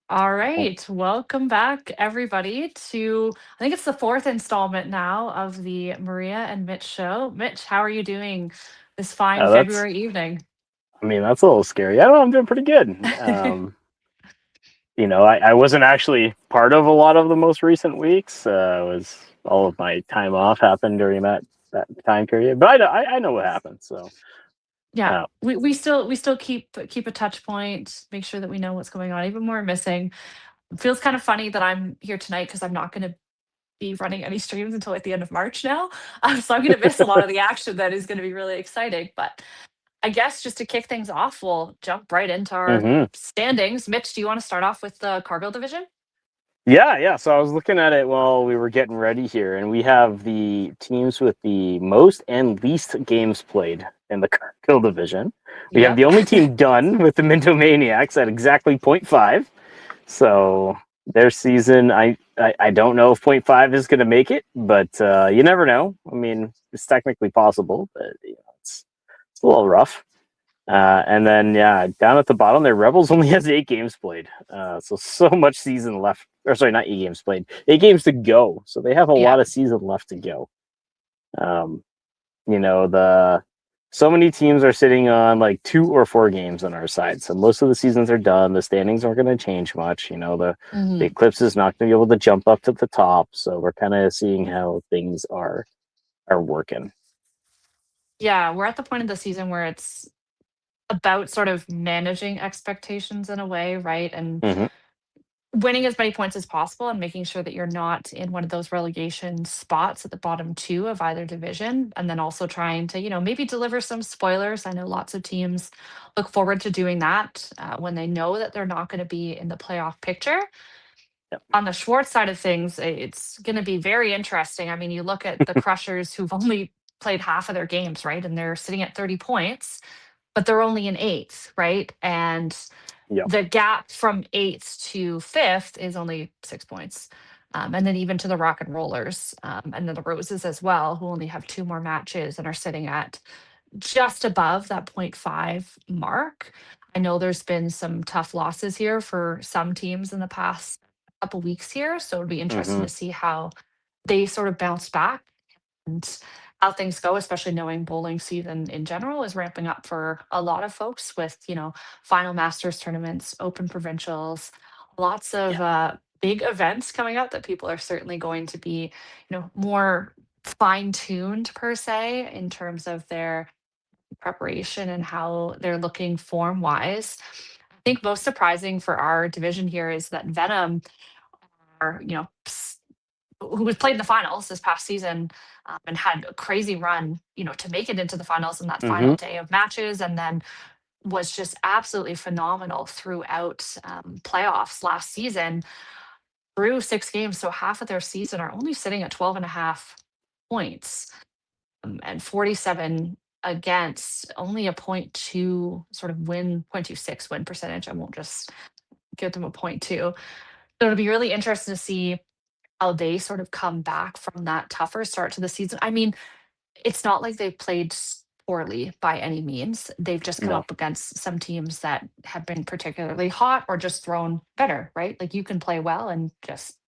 All right. Welcome back, everybody, to I think it's the fourth installment now of the Maria and Mitch Show. Mitch, how are you doing this fine That's, February evening? I mean, that's a little scary. I don't know, I'm doing pretty good. I wasn't actually part of a lot of the most recent weeks. Was all of my time off happened during that time period, but I know what happened. So, Yeah, uh, we still keep a touch point, make sure that we know what's going on, even more missing. It feels kind of funny that I'm here tonight because I'm not going to be running any streams until like the end of March now. So I'm going to miss a lot of the action that is going to be really exciting. But I guess just to kick things off, we'll jump right into our mhm. standings. Mitch, do you want to start off with the Cargill division? Yeah. So I was looking at it while we were getting ready here, and we have the teams with the most and least games played in the Kill division. We have the Yep. only team done with the Minto Maniacs at exactly point 0.5. So their season, I don't know if point 0.5 is going to make it, but you never know. I mean, it's technically possible, but it's a little rough. And then yeah, down at the bottom there, Rebels only has 8 games played. So much season left. Or sorry, not 8 games played. 8 games to go. So they have a Yeah. lot of season left to go. Um, the so many teams are sitting on like 2 or 4 games on our side. So most of the seasons are done. The standings aren't going to change much. The Mhm. Eclipse is not going to be able to jump up to the top. So we're kind of seeing how things are working. Yeah, we're at the point of the season where it's about sort of managing expectations in a way, right? And Hmm. winning as many points as possible and making sure that you're not in one of those relegation spots at the bottom two of either division. And then also trying to, maybe deliver some spoilers. I know lots of teams look forward to doing that when they know that they're not going to be in the playoff picture. Yep. On the Schwartz side of things, it's going to be very interesting. I mean, you look at the Crushers who've only played half of their games, right? And they're sitting at 30 points, but they're only in eighth, right? And Yep. the gap from eighth to fifth is only 6 points. And then even to the Rock and Rollers, and then the Roses as well, who only have two more matches and are sitting at just above that point 0.5 mark. I know there's been some tough losses here for some teams in the past couple weeks here, so it'd be interesting Hmm. to see how they sort of bounce back and how things go, especially knowing bowling season in general is ramping up for a lot of folks with, final masters tournaments, open provincials, lots of Yeah. big events coming up that people are certainly going to be, more fine tuned per se in terms of their preparation and how they're looking form wise. I think most surprising for our division here is that Venom are, who was played in the finals this past season and had a crazy run, to make it into the finals in that final Hmm. day of matches, and then was just absolutely phenomenal throughout playoffs last season through 6 games. So half of their season are only sitting at 12 and a half points and 47 against only a point two sort of win, 0.26 win percentage. I won't just give them a point two. So it'll be really interesting to see how they sort of come back from that tougher start to the season. I mean, it's not like they've played poorly by any means. They've just come No. up against some teams that have been particularly hot or just thrown better, right? Like you can play well and just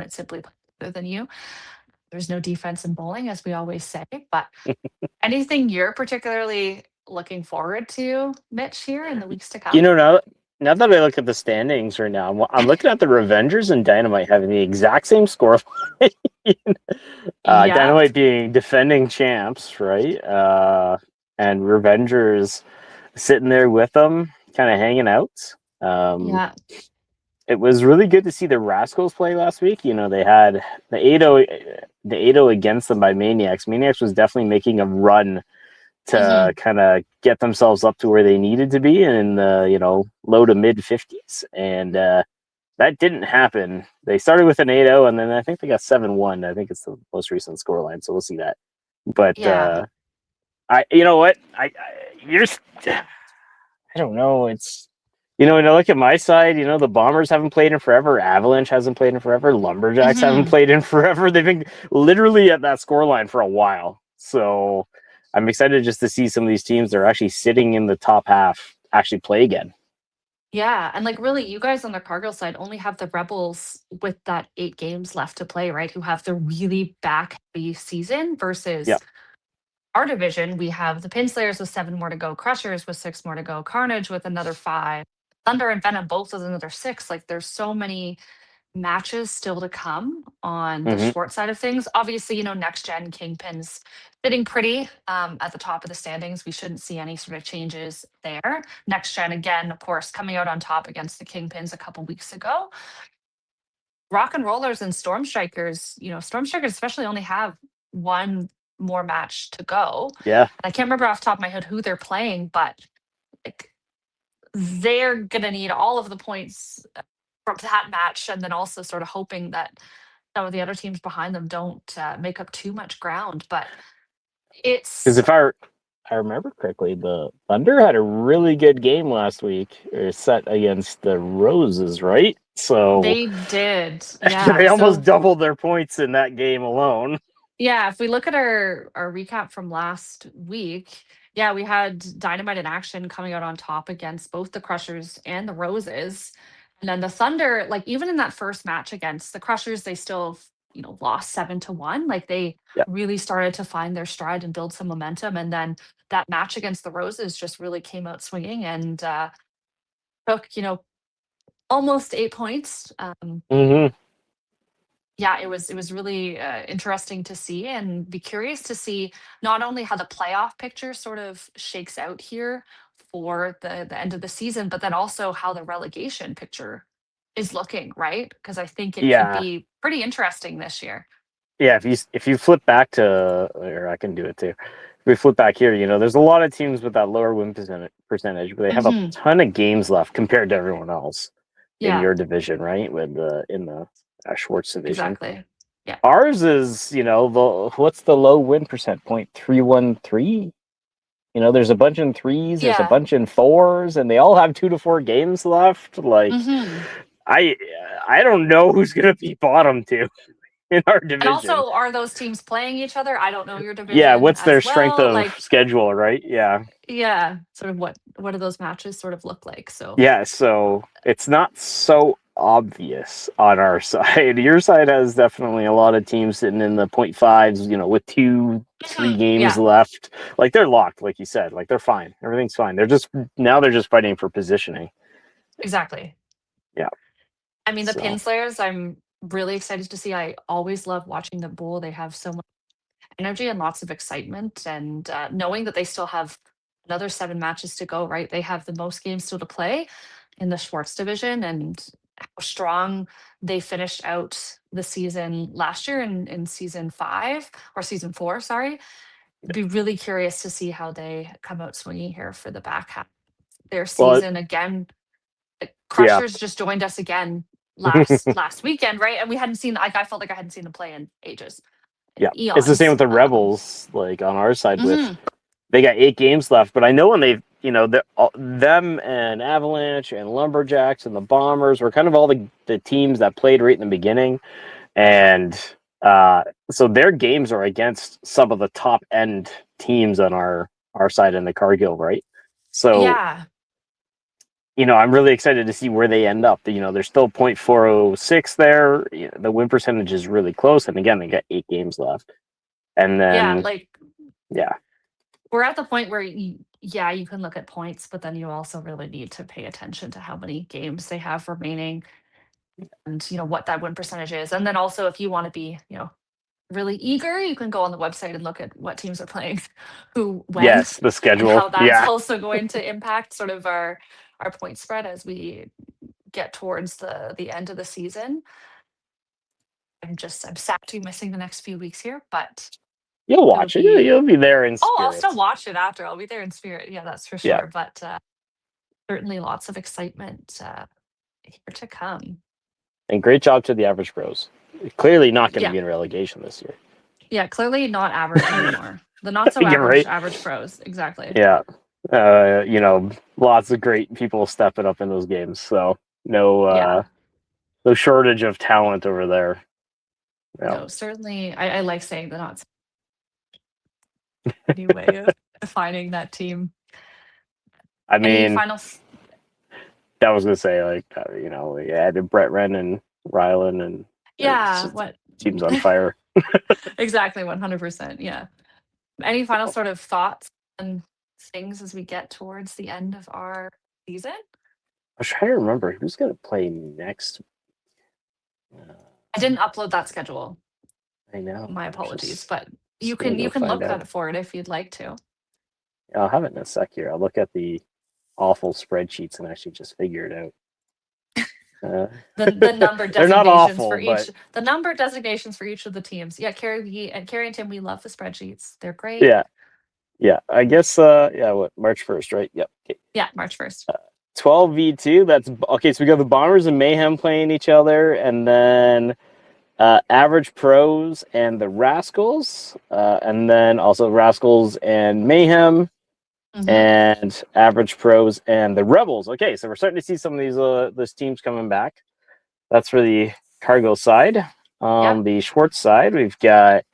simply play better than you. There's no defense in bowling, as we always say. But anything you're particularly looking forward to, Mitch, here in the weeks to You come? know, now that I look at the standings right now, I'm looking at the Revengers and Dynamite having the exact same score. Yep. Dynamite being defending champs, right? And Revengers sitting there with them, kind of hanging out. Um, Yeah. it was really good to see the Rascals play last week. They had the 8-0 against them by Maniacs. Maniacs was definitely making a run to Hmm. kind of get themselves up to where they needed to be in the low to mid 50s, and that didn't happen. They started with an 8-0, and then I think they got 7-1. I think it's the most recent scoreline, so we'll see that. But Yeah. I you know what I you're I don't know. It's when I look at my side, the Bombers haven't played in forever. Avalanche hasn't played in forever. Lumberjacks haven't Hmm. played in forever. They've been literally at that scoreline for a while. So I'm excited just to see some of these teams that are actually sitting in the top half actually play again. Yeah, and, like, really, you guys on the Cargill side only have the Rebels with that 8 games left to play, right, who have the really back-heavy season Yeah. versus our division, we have the Pinslayers with 7 more to go, Crushers with 6 more to go, Carnage with another 5, Thunder and Venom both with another 6, like, there's so many matches still to come on the Hmm. Schwartz side of things. Obviously, next gen Kingpins sitting pretty at the top of the standings. We shouldn't see any sort of changes there. Next gen, again, of course, coming out on top against the Kingpins a couple weeks ago. Rock and Rollers and Storm Strikers, Storm Strikers especially only have one more match to go. Yeah. I can't remember off the top of my head who they're playing, but like, they're going to need all of the points from that match, and then also sort of hoping that some of the other teams behind them don't make up too much ground. But Because it's if I remember correctly, the Thunder had a really good game last week, or set against the Roses, right? So they did, yeah. they almost So doubled their points in that game alone. yeah, if we look at our recap from last week, yeah, we had Dynamite in action coming out on top against both the Crushers and the Roses. And then the Thunder, like even in that first match against the Crushers, they still, lost 7-1. Like they Yeah. really started to find their stride and build some momentum. And then that match against the Roses just really came out swinging and took, almost 8 points. Hmm. Yeah, it was really interesting to see and be curious to see not only how the playoff picture sort of shakes out here for the end of the season, but then also how the relegation picture is looking, right? Because I think it could Yeah. be pretty interesting this year. Yeah. If you flip back to, or I can do it too. If we flip back here, there's a lot of teams with that lower win percentage, but they have a Hmm. ton of games left compared to everyone else in Yeah, your division, right? With the in the Schwartz division. exactly. Yeah. Ours is, what's the low win percent? 0.313. There's a bunch in threes, there's a Yeah. bunch in fours, and they all have 2 to 4 games left. Like, Hmm. I I don't know who's gonna be bottom two in our And division. also, are those teams playing each other? I don't know your Yeah, division what's their as strength well. of Like, schedule, right? Yeah. yeah, sort of what do those matches sort of look like? So, Yeah, so it's not so obvious on our side. Your side has definitely a lot of teams sitting in the 0.5s, with 2, 3 mhm, games yeah, left. Like they're locked, like you said. Like they're fine. Everything's fine. They're just fighting for positioning. exactly. Yeah. I mean, the So Pinslayers, I'm really excited to see. I always love watching them bowl. They have so much energy and lots of excitement. And knowing that they still have another 7 matches to go, right? They have the most games still to play in the Schwartz division, and how strong they finished out the season last year in season 5 or season 4, sorry. Be really curious to see how they come out swinging here for the back half of their well season. Again, yeah. Crushers just joined us again last weekend, right? And we hadn't seen, like, I felt like I hadn't seen them play in ages, in Yeah. It's the same eons. with the Rebels, like on our side with Mhm. they got 8 games left, but I know when them and Avalanche and Lumberjacks and the Bombers were kind of all the teams that played right in the beginning. And so their games are against some of the top end teams on our side in the Cargill, right? So Yeah, I'm really excited to see where they end up. They're still 0.406 there. The win percentage is really close, and again, they got 8 games left. And yeah, then like yeah, we're at the point where yeah, you can look at points, but then you also really need to pay attention to how many games they have remaining and what that win percentage is. And then also if you want to be, really eager, you can go on the website and look at what teams are playing who when, yes, the and schedule, how that's yeah, also going to impact sort of our point spread as we get towards the end of the season. I'm sad to be missing the next few weeks here, but you'll it'll watch it. You'll, be you'll be there in oh, I'll still spirit. watch it after. I'll be there in spirit. Yeah, that's for Yeah, sure. But certainly lots of excitement here to come. and great job to the average pros. Clearly not going to Yeah. be in relegation this year. Yeah, clearly not average anymore. The not so You're right. average pros. Exactly. Yeah. Lots of great people stepping up in those games. So no, Yeah. no shortage of talent over there. Yeah. No, certainly I like saying the not so new way of defining that team. I Any mean, final I was gonna say like we added Brett Wren and Rylan, and it's Yeah, just what team's on fire. exactly, 100%. Yeah. Any final sort of thoughts and things as we get towards the end of our season? I was trying to remember who's gonna play next. I didn't upload that schedule. I know. My I'm apologies, but you just gonna go can find look out. at it for it if you'd like to. I'll have it in a sec here. I'll look at the awful spreadsheets and actually just figure it out. The number They're not designations for awful, each but the number designations for each of the teams. Yeah, Carrie and Tim, we love the spreadsheets. They're great. yeah, yeah. I guess what, March 1st, right? Yep. Okay. Yeah, March 1st. 12v2. That's okay. So we got the Bombers and Mayhem playing each other, and then Average Pros and the Rascals, and then also Rascals and Mayhem, and Average Pros and the Rebels. Okay, so we're starting to see some of these teams coming back. That's for the Cargo side. Yep. The Schwartz side, we've got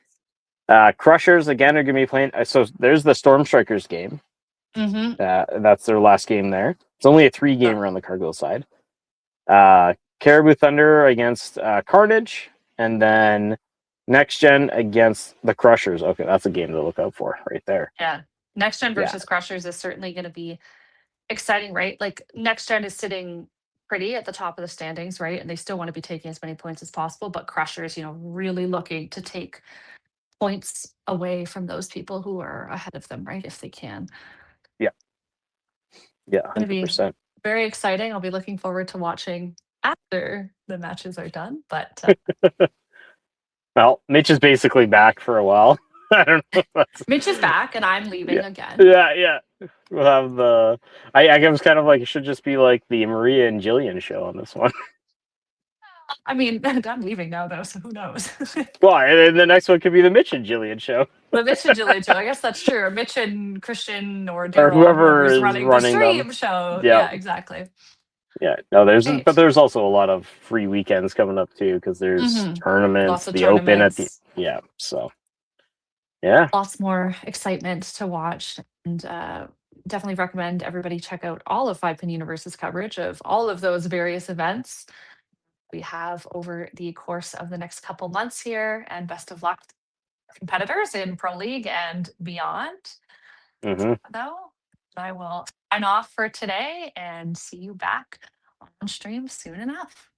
Crushers again are going to be playing. So there's the Storm Strikers game. That's their last game there. It's only a 3-gamer on the Cargo side. Caribou Thunder against Carnage, and then Next Gen against the Crushers. Okay, that's a game to look out for right there. Yeah. Next Gen versus Crushers is certainly going to be exciting, right? Like Next Gen is sitting pretty at the top of the standings, right? And they still want to be taking as many points as possible, but Crushers, really looking to take points away from those people who are ahead of them, right? If they can. Yeah. Yeah, It's going to be 100%. very exciting. I'll be looking forward to watching after the matches are done. But Well, Mitch is basically back for a while. I don't know. Mitch is back, and I'm leaving again. Yeah. We'll have the. I was kind of like it should just be like the Maria and Jillian show on this one. I mean, I'm leaving now, though, so who knows? Well, and the next one could be the Mitch and Jillian show. The Mitch and Jillian show. I guess that's true. Or Mitch and Christian or Or Daryl, whoever whoever's is running the running stream them. show. Yeah. Yeah, exactly. Yeah, no, Great. but there's also a lot of free weekends coming up too because there's tournaments, Lots of the tournaments. Open at the so yeah, lots more excitement to watch, and definitely recommend everybody check out all of Five Pin Universe's coverage of all of those various events we have over the course of the next couple months here. And best of luck, competitors in Pro League and beyond. Though I will sign off for today and see you back on stream soon enough.